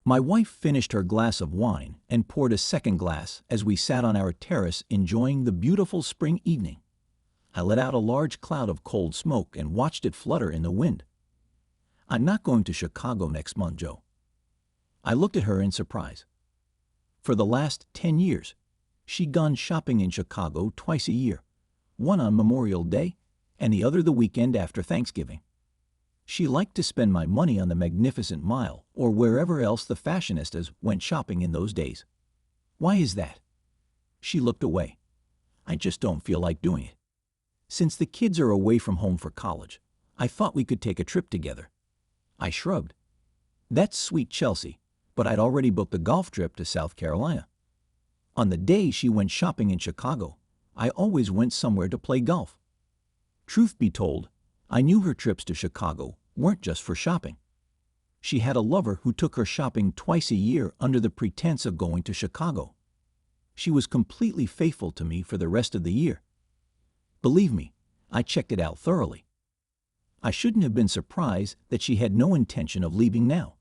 My wife finished her glass of wine and poured a second glass as we sat on our terrace enjoying the beautiful spring evening. I let out a large cloud of cold smoke and watched it flutter in the wind. "I'm not going to Chicago next month, Joe." I looked at her in surprise. For the last 10 years, she'd gone shopping in Chicago twice a year, one on Memorial Day and the other the weekend after Thanksgiving. She liked to spend my money on the Magnificent Mile or wherever else the fashionistas went shopping in those days. "Why is that?" She looked away. "I just don't feel like doing it. Since the kids are away from home for college, I thought we could take a trip together." I shrugged. "That's sweet, Chelsea, but I'd already booked a golf trip to South Carolina." On the day she went shopping in Chicago, I always went somewhere to play golf. Truth be told, I knew her trips to Chicago weren't just for shopping. She had a lover who took her shopping twice a year under the pretense of going to Chicago. She was completely faithful to me for the rest of the year. Believe me, I checked it out thoroughly. I shouldn't have been surprised that she had no intention of leaving now.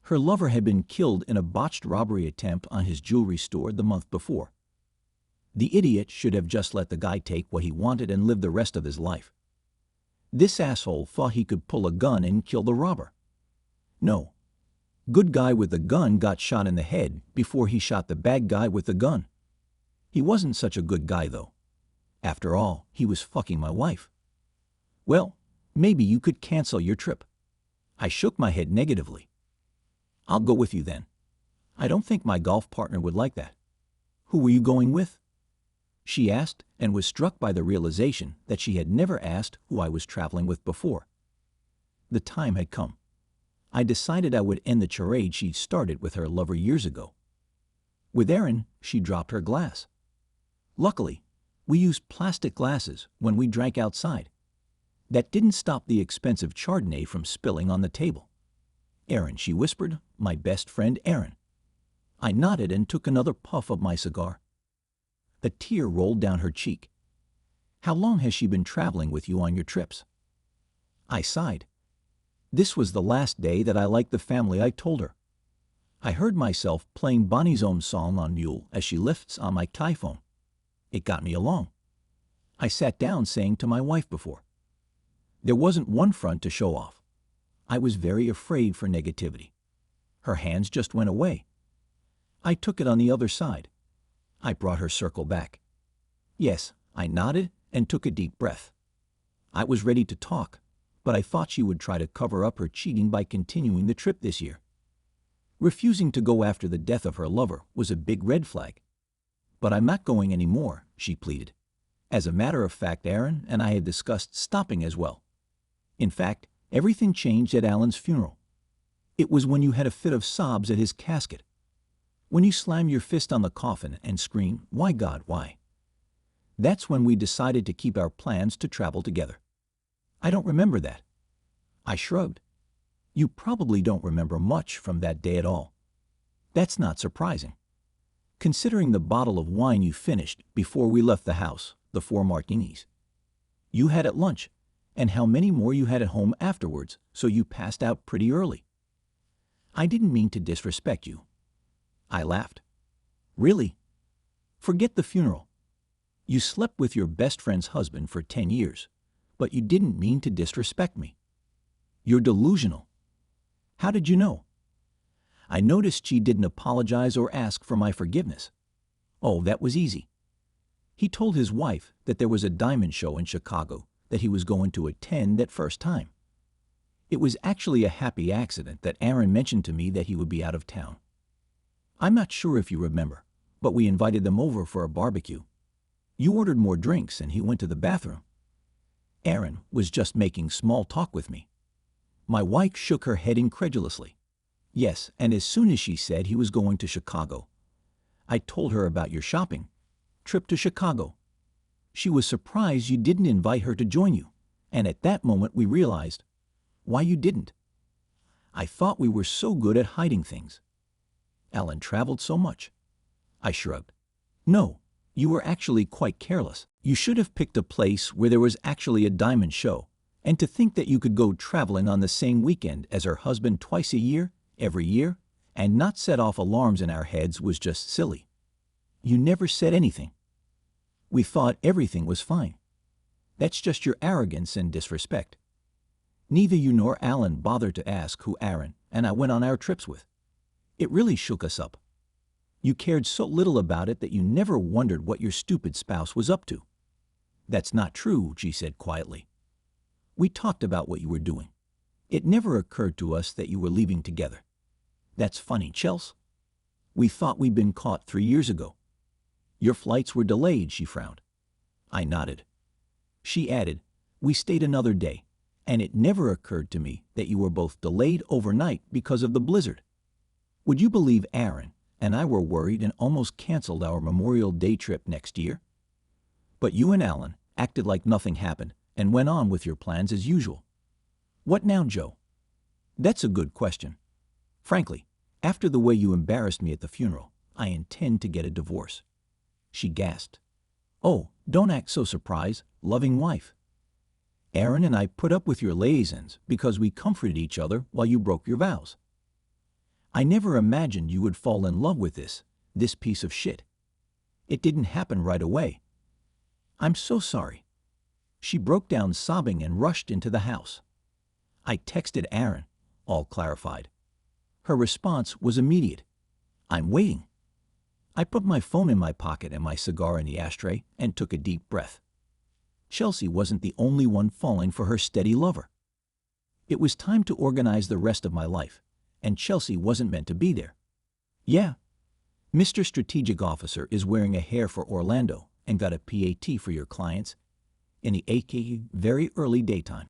Her lover had been killed in a botched robbery attempt on his jewelry store the month before. The idiot should have just let the guy take what he wanted and live the rest of his life. This asshole thought he could pull a gun and kill the robber. No. Good guy with the gun got shot in the head before he shot the bad guy with the gun. He wasn't such a good guy, though. After all, he was fucking my wife. "Well, maybe you could cancel your trip." I shook my head negatively. "I'll go with you then." "I don't think my golf partner would like that." "Who were you going with?" She asked and was struck by the realization that she had never asked who I was traveling with before. The time had come. I decided I would end the charade she'd started with her lover years ago. "With Aaron," she dropped her glass. Luckily, we used plastic glasses when we drank outside. That didn't stop the expensive Chardonnay from spilling on the table. "Aaron," she whispered, "my best friend Aaron." I nodded and took another puff of my cigar. A tear rolled down her cheek. "How long has she been traveling with you on your trips?" I sighed. This was the last day that I liked the family I told her. I heard myself playing Bonnie's Own song on Mule as she lifts on my iPhone. It got me along. I sat down saying to my wife before. There wasn't one front to show off. I was very afraid for negativity. Her hands just went away. I took it on the other side. I brought her circle back. Yes, I nodded and took a deep breath. I was ready to talk, but I thought she would try to cover up her cheating by continuing the trip this year. Refusing to go after the death of her lover was a big red flag. "But I'm not going anymore," she pleaded. As a matter of fact, Aaron and I had discussed stopping as well. In fact, everything changed at Alan's funeral. It was when you had a fit of sobs at his casket. When you slam your fist on the coffin and scream, "Why, God, why?" That's when we decided to keep our plans to travel together. I don't remember that. I shrugged. You probably don't remember much from that day at all. That's not surprising. Considering the bottle of wine you finished before we left the house, the 4 martinis you had at lunch, and how many more you had at home afterwards, so you passed out pretty early. I didn't mean to disrespect you. I laughed. Really? Forget the funeral. You slept with your best friend's husband for 10 years, but you didn't mean to disrespect me. You're delusional. How did you know? I noticed she didn't apologize or ask for my forgiveness. Oh, that was easy. He told his wife that there was a diamond show in Chicago that he was going to attend that first time. It was actually a happy accident that Aaron mentioned to me that he would be out of town. I'm not sure if you remember, but we invited them over for a barbecue. You ordered more drinks and he went to the bathroom. Aaron was just making small talk with me. My wife shook her head incredulously. Yes, and as soon as she said he was going to Chicago, I told her about your shopping trip to Chicago. She was surprised you didn't invite her to join you, and at that moment we realized why you didn't. I thought we were so good at hiding things. Alan traveled so much. I shrugged. No, you were actually quite careless. You should have picked a place where there was actually a diamond show, and to think that you could go traveling on the same weekend as her husband twice a year, every year, and not set off alarms in our heads was just silly. You never said anything. We thought everything was fine. That's just your arrogance and disrespect. Neither you nor Alan bothered to ask who Aaron and I went on our trips with. It really shook us up. You cared so little about it that you never wondered what your stupid spouse was up to. That's not true, she said quietly. We talked about what you were doing. It never occurred to us that you were leaving together. That's funny, Chels. We thought we'd been caught 3 years ago. Your flights were delayed, she frowned. I nodded. She added, we stayed another day, and it never occurred to me that you were both delayed overnight because of the blizzard. Would you believe Aaron and I were worried and almost canceled our Memorial Day trip next year? But you and Alan acted like nothing happened and went on with your plans as usual. What now, Joe? That's a good question. Frankly, after the way you embarrassed me at the funeral, I intend to get a divorce. She gasped. Oh, don't act so surprised, loving wife. Aaron and I put up with your liaisons because we comforted each other while you broke your vows. I never imagined you would fall in love with this piece of shit. It didn't happen right away. I'm so sorry. She broke down sobbing and rushed into the house. I texted Aaron, all clarified. Her response was immediate. I'm waiting. I put my phone in my pocket and my cigar in the ashtray and took a deep breath. Chelsea wasn't the only one falling for her steady lover. It was time to organize the rest of my life, and Chelsea wasn't meant to be there. Yeah, Mr. Strategic Officer is wearing a hair for Orlando and got a PAT for your clients in the aka very early daytime.